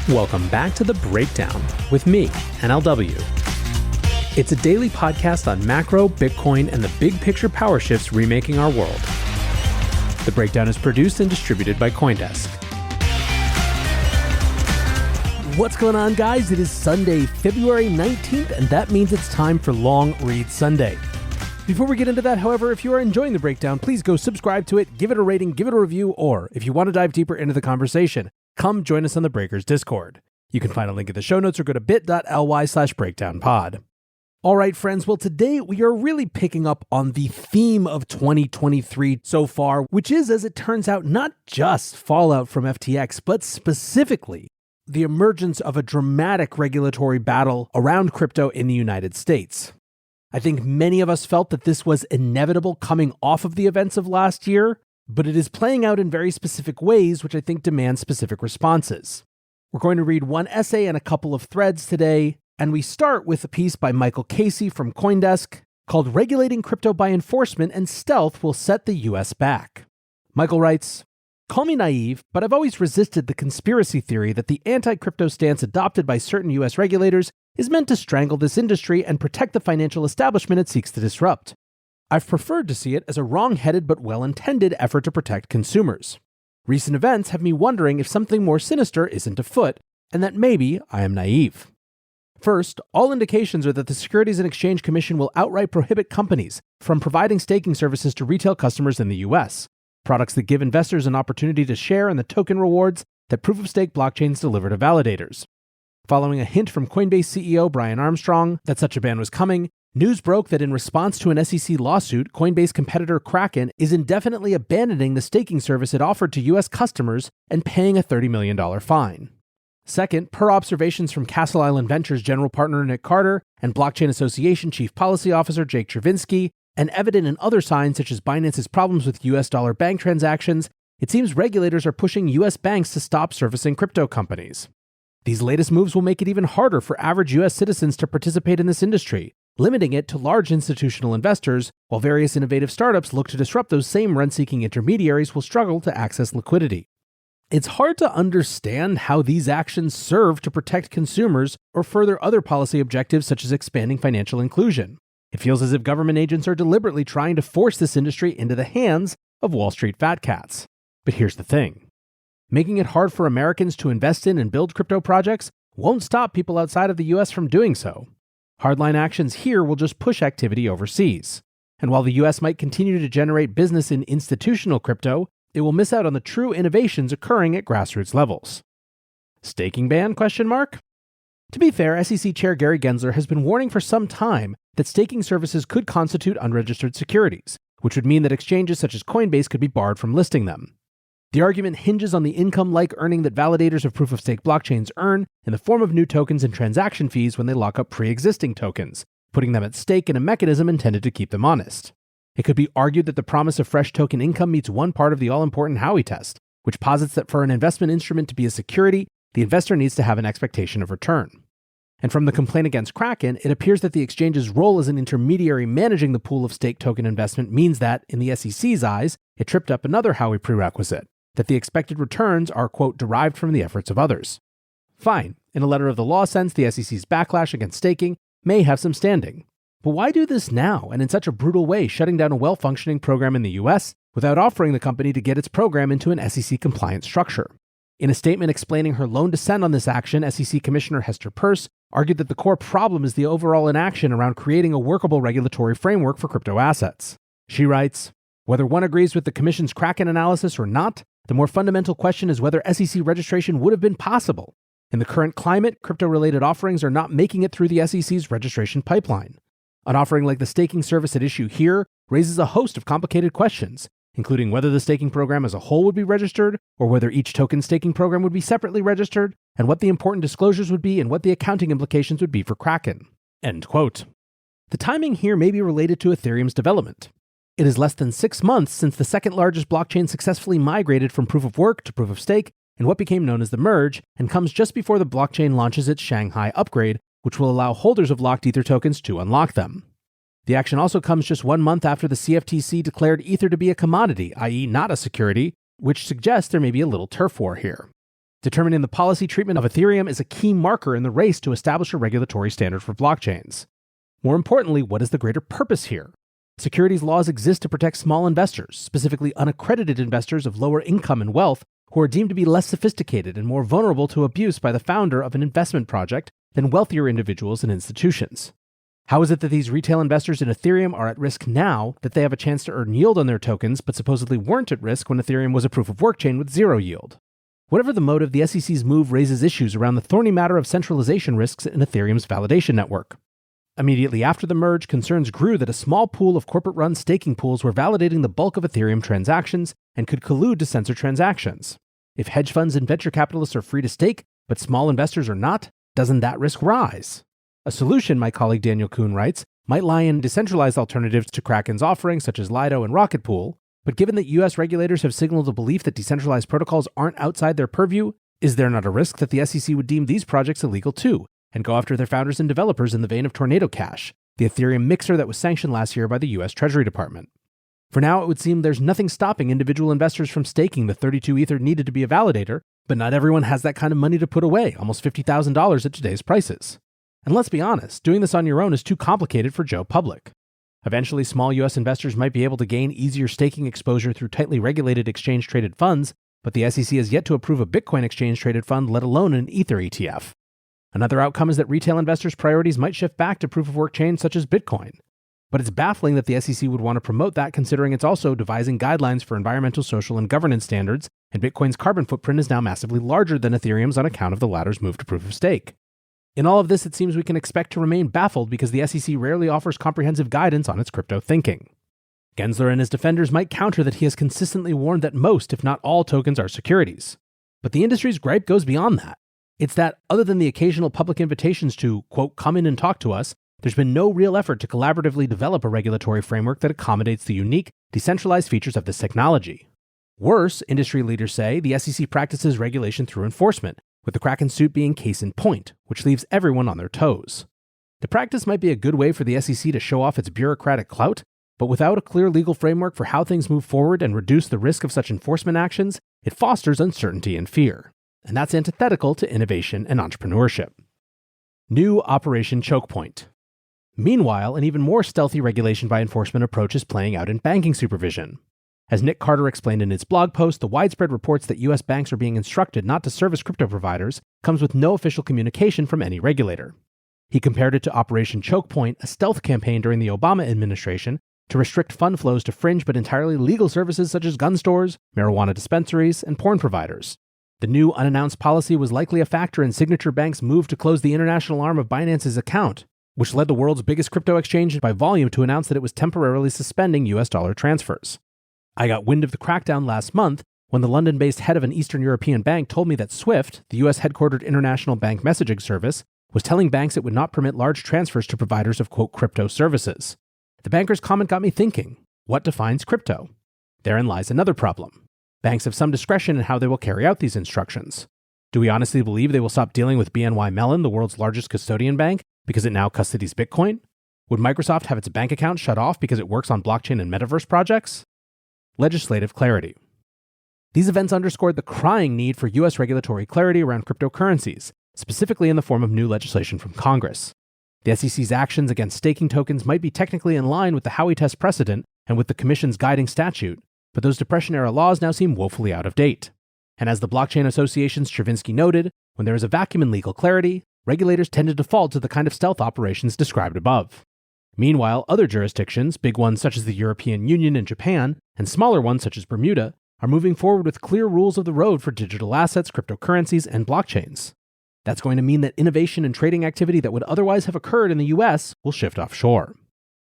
Welcome back to The Breakdown with me, NLW. It's a daily podcast on macro, Bitcoin, and the big picture power shifts remaking our world. The Breakdown is produced and distributed by Coindesk. What's going on, guys? It is Sunday, February 19th, and that means it's time for Long Read Sunday. Before we get into that, however, if you are enjoying The Breakdown, please go subscribe to it, give it a rating, give it a review, or if you want to dive deeper into the conversation, come join us on the Breakers Discord. You can find a link in the show notes or go to bit.ly/breakdownpod. All right, friends. Well, today we are really picking up on the theme of 2023 so far, which is, as it turns out, not just fallout from FTX, but specifically the emergence of a dramatic regulatory battle around crypto in the United States. I think many of us felt that this was inevitable coming off of the events of last year, but it is playing out in very specific ways, which I think demand specific responses. We're going to read one essay and a couple of threads today, and we start with a piece by Michael Casey from Coindesk called "Regulating Crypto by Enforcement and Stealth Will Set the US Back." Michael writes, "Call me naive, but I've always resisted the conspiracy theory that the anti-crypto stance adopted by certain US regulators is meant to strangle this industry and protect the financial establishment it seeks to disrupt. I've preferred to see it as a wrong-headed but well-intended effort to protect consumers. Recent events have me wondering if something more sinister isn't afoot, and that maybe I am naive. First, all indications are that the Securities and Exchange Commission will outright prohibit companies from providing staking services to retail customers in the US, products that give investors an opportunity to share in the token rewards that proof-of-stake blockchains deliver to validators. Following a hint from Coinbase CEO Brian Armstrong that such a ban was coming, news broke that in response to an SEC lawsuit, Coinbase competitor Kraken is indefinitely abandoning the staking service it offered to US customers and paying a $30 million fine. Second, per observations from Castle Island Ventures general partner Nick Carter and Blockchain Association chief policy officer Jake Chervinsky, and evident in other signs such as Binance's problems with US dollar bank transactions, it seems regulators are pushing US banks to stop servicing crypto companies. These latest moves will make it even harder for average US citizens to participate in this industry, limiting it to large institutional investors, while various innovative startups look to disrupt those same rent-seeking intermediaries will struggle to access liquidity. It's hard to understand how these actions serve to protect consumers or further other policy objectives such as expanding financial inclusion. It feels as if government agents are deliberately trying to force this industry into the hands of Wall Street fat cats. But here's the thing. Making it hard for Americans to invest in and build crypto projects won't stop people outside of the US from doing so. Hardline actions here will just push activity overseas. And while the US might continue to generate business in institutional crypto, it will miss out on the true innovations occurring at grassroots levels. Staking ban? To be fair, SEC Chair Gary Gensler has been warning for some time that staking services could constitute unregistered securities, which would mean that exchanges such as Coinbase could be barred from listing them. The argument hinges on the income-like earning that validators of proof-of-stake blockchains earn in the form of new tokens and transaction fees when they lock up pre-existing tokens, putting them at stake in a mechanism intended to keep them honest. It could be argued that the promise of fresh token income meets one part of the all-important Howey test, which posits that for an investment instrument to be a security, the investor needs to have an expectation of return. And from the complaint against Kraken, it appears that the exchange's role as an intermediary managing the pool of stake token investment means that, in the SEC's eyes, it tripped up another Howey prerequisite, that the expected returns are, quote, derived from the efforts of others. Fine, in a letter of the law sense, the SEC's backlash against staking may have some standing. But why do this now and in such a brutal way, shutting down a well-functioning program in the US without offering the company to get its program into an SEC-compliant structure? In a statement explaining her lone dissent on this action, SEC Commissioner Hester Peirce argued that the core problem is the overall inaction around creating a workable regulatory framework for crypto assets. She writes, "Whether one agrees with the Commission's Kraken analysis or not, the more fundamental question is whether SEC registration would have been possible. In the current climate, crypto-related offerings are not making it through the SEC's registration pipeline. An offering like the staking service at issue here raises a host of complicated questions, including whether the staking program as a whole would be registered, or whether each token staking program would be separately registered, and what the important disclosures would be and what the accounting implications would be for Kraken." End quote. The timing here may be related to Ethereum's development. It is less than 6 months since the second largest blockchain successfully migrated from proof of work to proof of stake in what became known as the merge, and comes just before the blockchain launches its Shanghai upgrade, which will allow holders of locked Ether tokens to unlock them. The action also comes just 1 month after the CFTC declared Ether to be a commodity, i.e. not a security, which suggests there may be a little turf war here. Determining the policy treatment of Ethereum is a key marker in the race to establish a regulatory standard for blockchains. More importantly, what is the greater purpose here? Securities laws exist to protect small investors, specifically unaccredited investors of lower income and wealth, who are deemed to be less sophisticated and more vulnerable to abuse by the founder of an investment project than wealthier individuals and institutions. How is it that these retail investors in Ethereum are at risk now that they have a chance to earn yield on their tokens, but supposedly weren't at risk when Ethereum was a proof-of-work chain with zero yield? Whatever the motive, the SEC's move raises issues around the thorny matter of centralization risks in Ethereum's validation network. Immediately after the merge, concerns grew that a small pool of corporate-run staking pools were validating the bulk of Ethereum transactions and could collude to censor transactions. If hedge funds and venture capitalists are free to stake, but small investors are not, doesn't that risk rise? A solution, my colleague Daniel Kuhn writes, might lie in decentralized alternatives to Kraken's offerings such as Lido and Rocket Pool, but given that US regulators have signaled a belief that decentralized protocols aren't outside their purview, is there not a risk that the SEC would deem these projects illegal too, and go after their founders and developers in the vein of Tornado Cash, the Ethereum mixer that was sanctioned last year by the US Treasury Department? For now, it would seem there's nothing stopping individual investors from staking the 32 Ether needed to be a validator, but not everyone has that kind of money to put away, almost $50,000 at today's prices. And let's be honest, doing this on your own is too complicated for Joe Public. Eventually, small US investors might be able to gain easier staking exposure through tightly regulated exchange-traded funds, but the SEC has yet to approve a Bitcoin exchange-traded fund, let alone an Ether ETF. Another outcome is that retail investors' priorities might shift back to proof-of-work chains such as Bitcoin. But it's baffling that the SEC would want to promote that, considering it's also devising guidelines for environmental, social, and governance standards, and Bitcoin's carbon footprint is now massively larger than Ethereum's on account of the latter's move to proof-of-stake. In all of this, it seems we can expect to remain baffled because the SEC rarely offers comprehensive guidance on its crypto thinking. Gensler and his defenders might counter that he has consistently warned that most, if not all, tokens are securities. But the industry's gripe goes beyond that. It's that, other than the occasional public invitations to, quote, come in and talk to us, there's been no real effort to collaboratively develop a regulatory framework that accommodates the unique, decentralized features of this technology. Worse, industry leaders say, the SEC practices regulation through enforcement, with the Kraken suit being case in point, which leaves everyone on their toes. The practice might be a good way for the SEC to show off its bureaucratic clout, but without a clear legal framework for how things move forward and reduce the risk of such enforcement actions, it fosters uncertainty and fear. And that's antithetical to innovation and entrepreneurship. New Operation Choke Point. Meanwhile, an even more stealthy regulation by enforcement approach is playing out in banking supervision. As Nick Carter explained in his blog post, the widespread reports that US banks are being instructed not to service crypto providers comes with no official communication from any regulator. He compared it to Operation Choke Point, a stealth campaign during the Obama administration to restrict fund flows to fringe but entirely legal services such as gun stores, marijuana dispensaries, and porn providers. The new unannounced policy was likely a factor in Signature Bank's move to close the international arm of Binance's account, which led the world's biggest crypto exchange by volume to announce that it was temporarily suspending US dollar transfers. I got wind of the crackdown last month when the London-based head of an Eastern European bank told me that SWIFT, the US-headquartered international bank messaging service, was telling banks it would not permit large transfers to providers of, quote, crypto services. The banker's comment got me thinking, what defines crypto? Therein lies another problem. Banks have some discretion in how they will carry out these instructions. Do we honestly believe they will stop dealing with BNY Mellon, the world's largest custodian bank, because it now custodies Bitcoin? Would Microsoft have its bank account shut off because it works on blockchain and metaverse projects? Legislative clarity. These events underscored the crying need for US regulatory clarity around cryptocurrencies, specifically in the form of new legislation from Congress. The SEC's actions against staking tokens might be technically in line with the Howey Test precedent and with the Commission's guiding statute, but those Depression-era laws now seem woefully out of date. And as the Blockchain Association's Stravinsky noted, when there is a vacuum in legal clarity, regulators tend to default to the kind of stealth operations described above. Meanwhile, other jurisdictions, big ones such as the European Union and Japan, and smaller ones such as Bermuda, are moving forward with clear rules of the road for digital assets, cryptocurrencies, and blockchains. That's going to mean that innovation and trading activity that would otherwise have occurred in the US will shift offshore.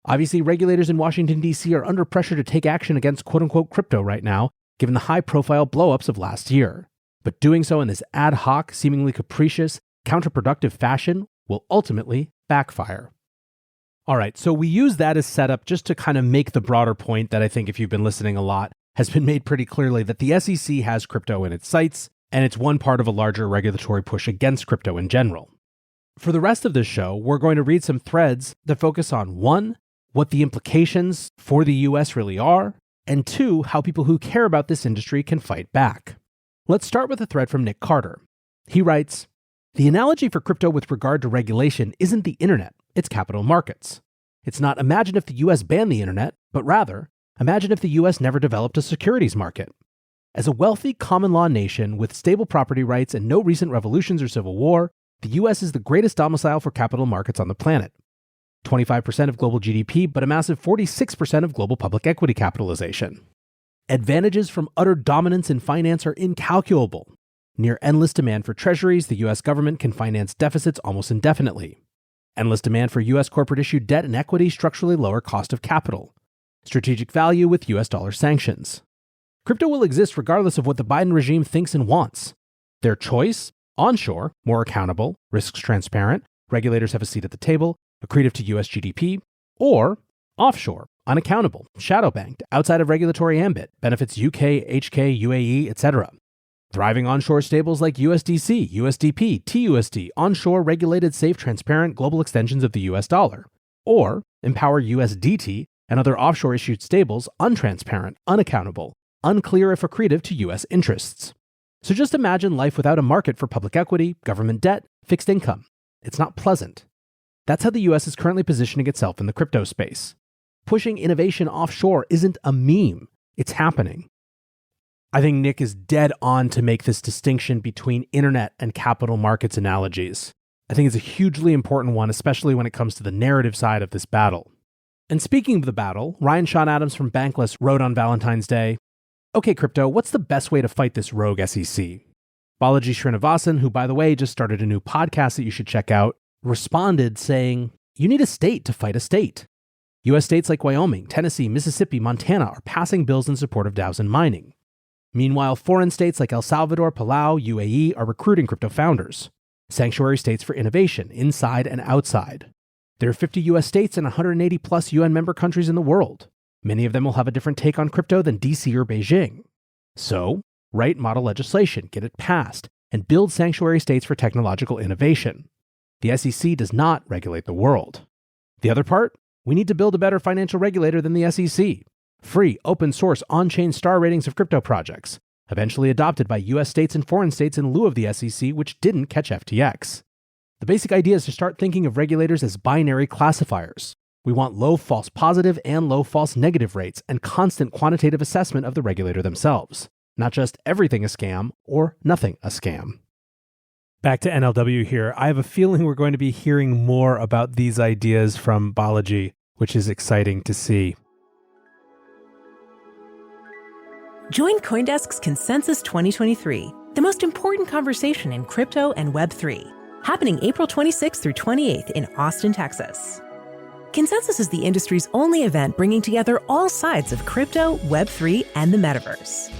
Obviously, regulators in Washington, D.C. are under pressure to take action against quote-unquote crypto right now, given the high-profile blow-ups of last year. But doing so in this ad hoc, seemingly capricious, counterproductive fashion will ultimately backfire. All right, so we use that as setup just to kind of make the broader point that I think if you've been listening a lot has been made pretty clearly that the SEC has crypto in its sights, and it's one part of a larger regulatory push against crypto in general. For the rest of this show, we're going to read some threads that focus on 1, what the implications for the US really are, and 2, how people who care about this industry can fight back. Let's start with a thread from Nick Carter. He writes, "The analogy for crypto with regard to regulation isn't the internet, it's capital markets. It's not imagine if the US banned the internet, but rather, imagine if the US never developed a securities market. As a wealthy common law nation with stable property rights and no recent revolutions or civil war, the US is the greatest domicile for capital markets on the planet. 25% of global GDP, but a massive 46% of global public equity capitalization. Advantages from utter dominance in finance are incalculable. Near endless demand for treasuries, the US government can finance deficits almost indefinitely. Endless demand for US corporate-issued debt and equity, structurally lower cost of capital. Strategic value with US dollar sanctions. Crypto will exist regardless of what the Biden regime thinks and wants. Their choice? Onshore, more accountable, risks transparent, regulators have a seat at the table, accretive to US GDP, or offshore, unaccountable, shadow banked, outside of regulatory ambit, benefits UK, HK, UAE, etc. Thriving onshore stables like USDC, USDP, TUSD, onshore regulated, safe, transparent global extensions of the US dollar. Or empower USDT and other offshore issued stables, untransparent, unaccountable, unclear if accretive to US interests. So just imagine life without a market for public equity, government debt, fixed income. It's not pleasant. That's how the US is currently positioning itself in the crypto space. Pushing innovation offshore isn't a meme, it's happening. I think Nick is dead on to make this distinction between internet and capital markets analogies. I think it's a hugely important one, especially when it comes to the narrative side of this battle. And speaking of the battle, Ryan Sean Adams from Bankless wrote on Valentine's Day, "Okay, crypto, what's the best way to fight this rogue SEC?" Balaji Srinivasan, who by the way just started a new podcast that you should check out, responded saying, "You need a state to fight a state. US states like Wyoming, Tennessee, Mississippi, Montana are passing bills in support of DAOs and mining. Meanwhile, foreign states like El Salvador, Palau, UAE are recruiting crypto founders. Sanctuary states for innovation, inside and outside. There are 50 US states and 180 plus UN member countries in the world. Many of them will have a different take on crypto than DC or Beijing. So, write model legislation, get it passed, and build sanctuary states for technological innovation. The SEC does not regulate the world. The other part? We need to build a better financial regulator than the SEC. Free, open source, on-chain star ratings of crypto projects, eventually adopted by US states and foreign states in lieu of the SEC, which didn't catch FTX. The basic idea is to start thinking of regulators as binary classifiers. We want low false positive and low false negative rates and constant quantitative assessment of the regulator themselves, not just everything a scam or nothing a scam." Back to NLW here. I have a feeling we're going to be hearing more about these ideas from Balaji, which is exciting to see. Join Coindesk's Consensus 2023, the most important conversation in crypto and Web3, happening April 26th through 28th in Austin, Texas. Consensus is the industry's only event bringing together all sides of crypto, Web3, and the metaverse.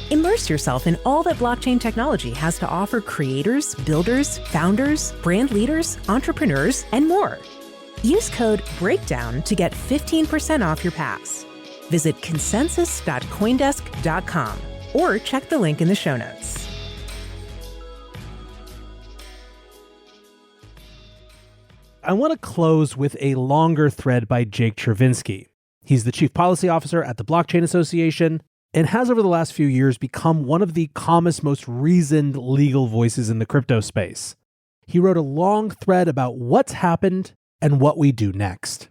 Immerse yourself in all that blockchain technology has to offer creators, builders, founders, brand leaders, entrepreneurs, and more. Use code BREAKDOWN to get 15% off your pass. Visit consensus.coindesk.com or check the link in the show notes. I want to close with a longer thread by Jake Chervinsky. He's the Chief Policy Officer at the Blockchain Association and has over the last few years become one of the calmest, most reasoned legal voices in the crypto space. He wrote a long thread about what's happened and what we do next.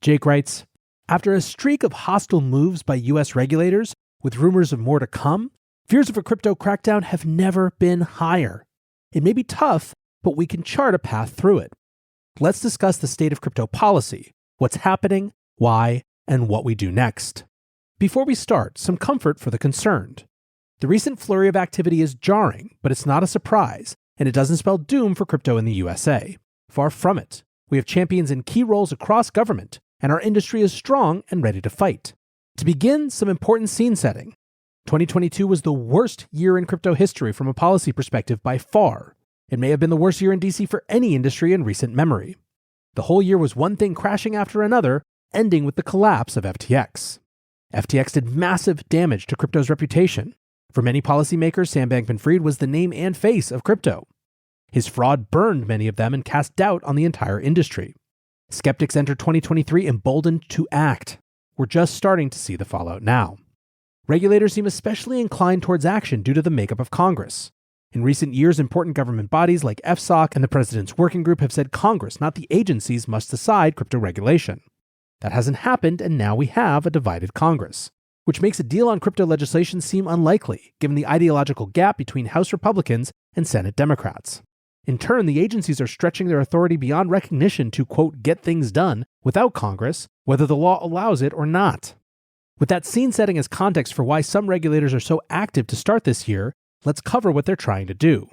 Jake writes, "After a streak of hostile moves by US regulators, with rumors of more to come, fears of a crypto crackdown have never been higher. It may be tough, but we can chart a path through it. Let's discuss the state of crypto policy, what's happening, why, and what we do next. Before we start, some comfort for the concerned. The recent flurry of activity is jarring, but it's not a surprise, and it doesn't spell doom for crypto in the USA. Far from it. We have champions in key roles across government, and our industry is strong and ready to fight. To begin, some important scene setting. 2022 was the worst year in crypto history from a policy perspective by far. It may have been the worst year in DC for any industry in recent memory. The whole year was one thing crashing after another, ending with the collapse of FTX. FTX did massive damage to crypto's reputation. For many policymakers, Sam Bankman-Fried was the name and face of crypto. His fraud burned many of them and cast doubt on the entire industry. Skeptics entered 2023 emboldened to act. We're just starting to see the fallout now. Regulators seem especially inclined towards action due to the makeup of Congress. In recent years, important government bodies like FSOC and the President's Working Group have said Congress, not the agencies, must decide crypto regulation. That hasn't happened, and now we have a divided Congress, which makes a deal on crypto legislation seem unlikely, given the ideological gap between House Republicans and Senate Democrats. In turn, the agencies are stretching their authority beyond recognition to, quote, get things done without Congress, whether the law allows it or not. With that scene setting as context for why some regulators are so active to start this year, let's cover what they're trying to do.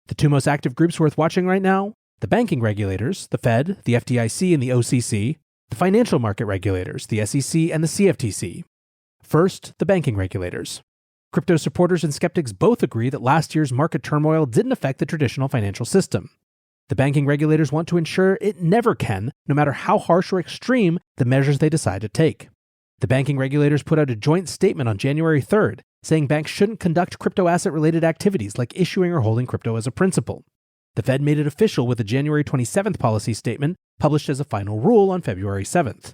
The two most active groups worth watching right now: the banking regulators, the Fed, the FDIC, and the OCC, the financial market regulators, the SEC, and the CFTC. First, the banking regulators. Crypto supporters and skeptics both agree that last year's market turmoil didn't affect the traditional financial system. The banking regulators want to ensure it never can, no matter how harsh or extreme the measures they decide to take. The banking regulators put out a joint statement on January 3rd, saying banks shouldn't conduct crypto asset-related activities like issuing or holding crypto as a principal. The Fed made it official with a January 27th policy statement published as a final rule on February 7th.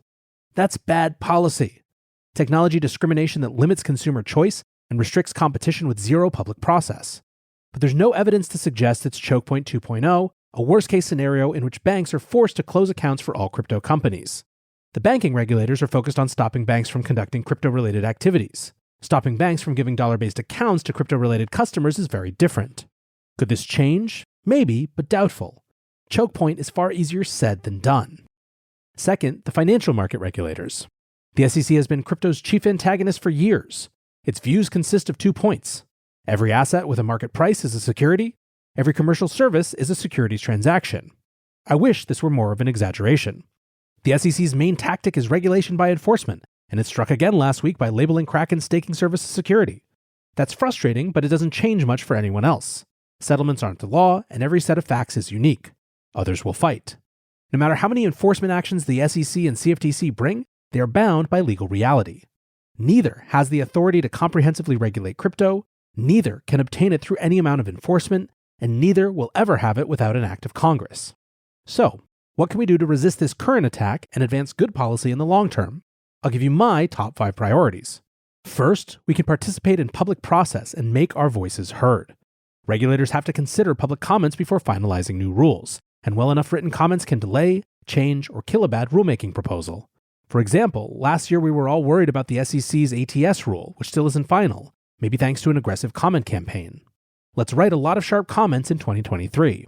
That's bad policy. Technology discrimination that limits consumer choice and restricts competition with zero public process. But there's no evidence to suggest it's choke point 2.0, a worst-case scenario in which banks are forced to close accounts for all crypto companies. The banking regulators are focused on stopping banks from conducting crypto-related activities. Stopping banks from giving dollar-based accounts to crypto-related customers is very different. Could this change? Maybe, but doubtful. Choke point is far easier said than done. Second, the financial market regulators. The SEC has been crypto's chief antagonist for years. Its views consist of 2 points. Every asset with a market price is a security. Every commercial service is a securities transaction. I wish this were more of an exaggeration. The SEC's main tactic is regulation by enforcement, and it struck again last week by labeling Kraken's staking service a security. That's frustrating, but it doesn't change much for anyone else. Settlements aren't the law, and every set of facts is unique. Others will fight. No matter how many enforcement actions the SEC and CFTC bring, they are bound by legal reality. Neither has the authority to comprehensively regulate crypto, neither can obtain it through any amount of enforcement, and neither will ever have it without an act of Congress. So, what can we do to resist this current attack and advance good policy in the long term? I'll give you my top 5 priorities. First, we can participate in public process and make our voices heard. Regulators have to consider public comments before finalizing new rules, and well enough written comments can delay, change, or kill a bad rulemaking proposal. For example, last year we were all worried about the SEC's ATS rule, which still isn't final, maybe thanks to an aggressive comment campaign. Let's write a lot of sharp comments in 2023.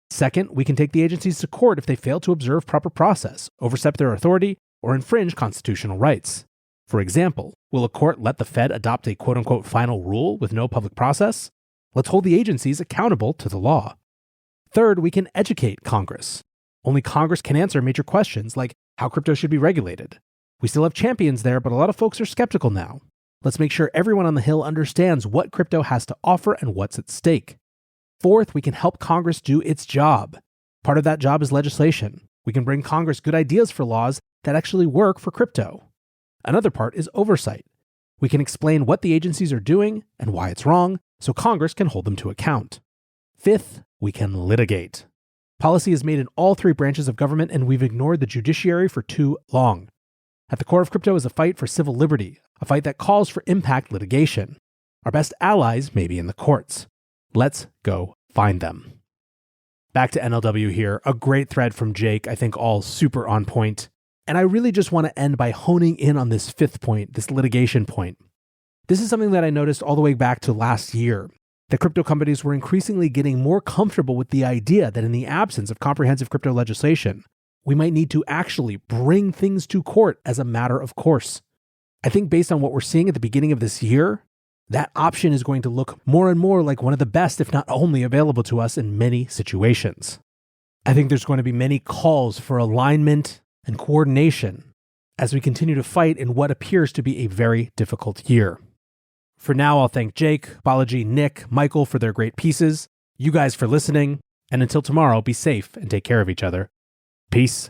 Second, we can take the agencies to court if they fail to observe proper process, overstep their authority, or infringe constitutional rights. For example, will a court let the Fed adopt a quote-unquote final rule with no public process? Let's hold the agencies accountable to the law. Third, we can educate Congress. Only Congress can answer major questions like how crypto should be regulated. We still have champions there, but a lot of folks are skeptical now. Let's make sure everyone on the Hill understands what crypto has to offer and what's at stake. Fourth, we can help Congress do its job. Part of that job is legislation. We can bring Congress good ideas for laws that actually work for crypto. Another part is oversight. We can explain what the agencies are doing and why it's wrong, so Congress can hold them to account. Fifth, we can litigate. Policy is made in all 3 branches of government, and we've ignored the judiciary for too long. At the core of crypto is a fight for civil liberty, a fight that calls for impact litigation. Our best allies may be in the courts. Let's go find them. Back to NLW here, a great thread from Jake, I think all super on point. And I really just want to end by honing in on this 5th point, this litigation point. This is something that I noticed all the way back to last year, that crypto companies were increasingly getting more comfortable with the idea that in the absence of comprehensive crypto legislation, we might need to actually bring things to court as a matter of course. I think based on what we're seeing at the beginning of this year, that option is going to look more and more like one of the best, if not only, available to us in many situations. I think there's going to be many calls for alignment and coordination as we continue to fight in what appears to be a very difficult year. For now, I'll thank Jake, Balaji, Nick, Michael for their great pieces, you guys for listening, and until tomorrow, be safe and take care of each other. Peace.